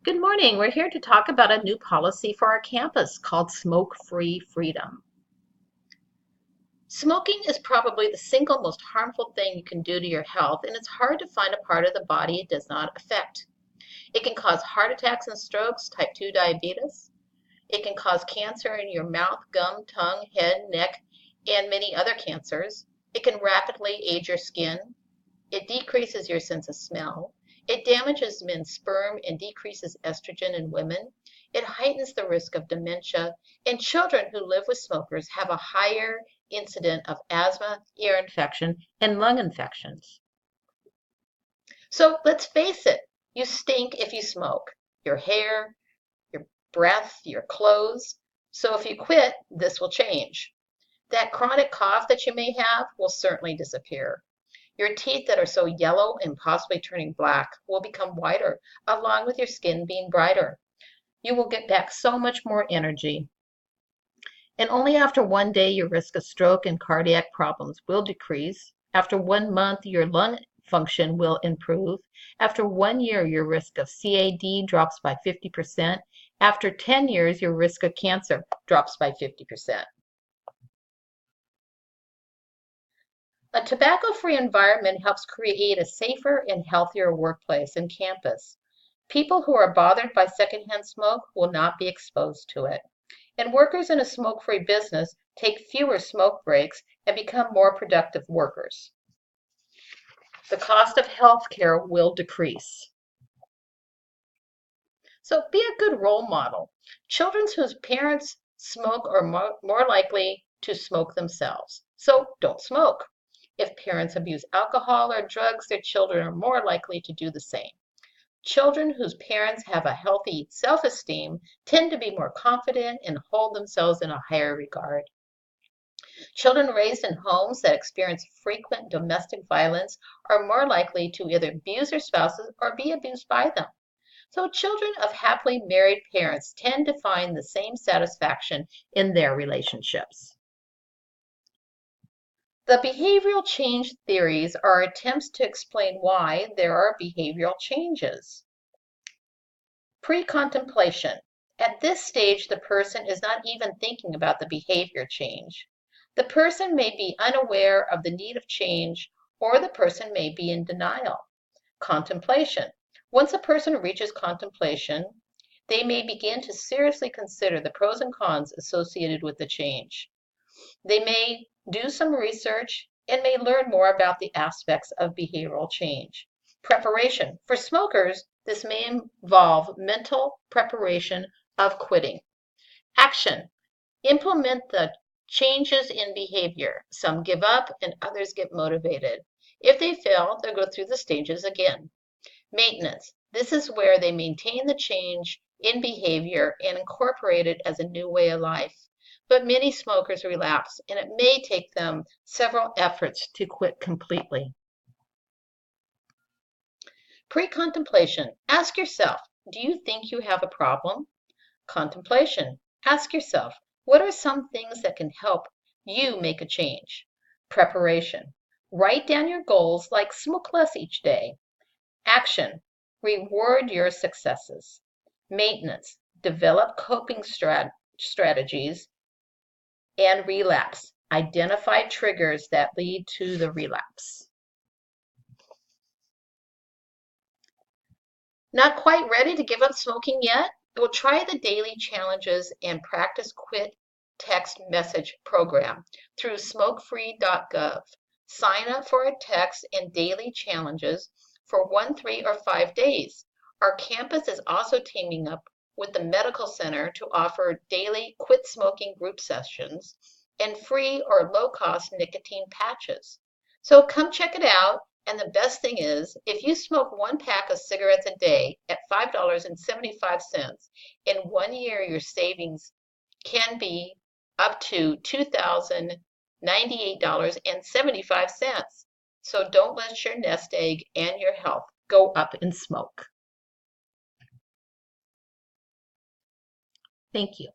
Good morning. We're here to talk about a new policy for our campus called Smoke-Free Freedom. Smoking is probably the single most harmful thing you can do to your health, and it's hard to find a part of the body it does not affect. It can cause heart attacks and strokes, type 2 diabetes. It can cause cancer in your mouth, gum, tongue, head, neck, and many other cancers. It can rapidly age your skin. It decreases your sense of smell. It damages men's sperm and decreases estrogen in women. It heightens the risk of dementia. And children who live with smokers have a higher incident of asthma, ear infection, and lung infections. So let's face it, you stink if you smoke. Your hair, your breath, your clothes. So if you quit, this will change. That chronic cough that you may have will certainly disappear. Your teeth that are so yellow and possibly turning black will become whiter, along with your skin being brighter. You will get back so much more energy. And only after one day, your risk of stroke and cardiac problems will decrease. After 1 month, your lung function will improve. After 1 year, your risk of CAD drops by 50%. After 10 years, your risk of cancer drops by 50%. A tobacco-free environment helps create a safer and healthier workplace and campus. People who are bothered by secondhand smoke will not be exposed to it. And workers in a smoke-free business take fewer smoke breaks and become more productive workers. The cost of health care will decrease. So be a good role model. Children whose parents smoke are more likely to smoke themselves. So don't smoke. If parents abuse alcohol or drugs, their children are more likely to do the same. Children whose parents have a healthy self-esteem tend to be more confident and hold themselves in a higher regard. Children raised in homes that experience frequent domestic violence are more likely to either abuse their spouses or be abused by them. So children of happily married parents tend to find the same satisfaction in their relationships. The behavioral change theories are attempts to explain why there are behavioral changes. Pre-contemplation. At this stage, the person is not even thinking about the behavior change. The person may be unaware of the need of change, or the person may be in denial. Contemplation. Once a person reaches contemplation, they may begin to seriously consider the pros and cons associated with the change. They may do some research and may learn more about the aspects of behavioral change. Preparation. For smokers, this may involve mental preparation of quitting. Action. Implement the changes in behavior. Some give up and others get motivated. If they fail, they'll go through the stages again. Maintenance. This is where they maintain the change in behavior and incorporate it as a new way of life. But many smokers relapse, and it may take them several efforts to quit completely. Pre-contemplation. Ask yourself, do you think you have a problem? Contemplation. Ask yourself, what are some things that can help you make a change? Preparation. Write down your goals like smoke less each day. Action. Reward your successes. Maintenance. Develop coping strategies. And relapse. Identify triggers that lead to the relapse. Not quite ready to give up smoking yet? We'll try the daily challenges and practice quit text message program through smokefree.gov. Sign up for a text and daily challenges for 1, 3, or 5 days. Our campus is also teaming up with the medical center to offer daily quit smoking group sessions and free or low-cost nicotine patches. So come check it out. And the best thing is, if you smoke 1 pack of cigarettes a day at $5.75, in 1 year your savings can be up to $2,098.75. So don't let your nest egg and your health go up in smoke. Thank you.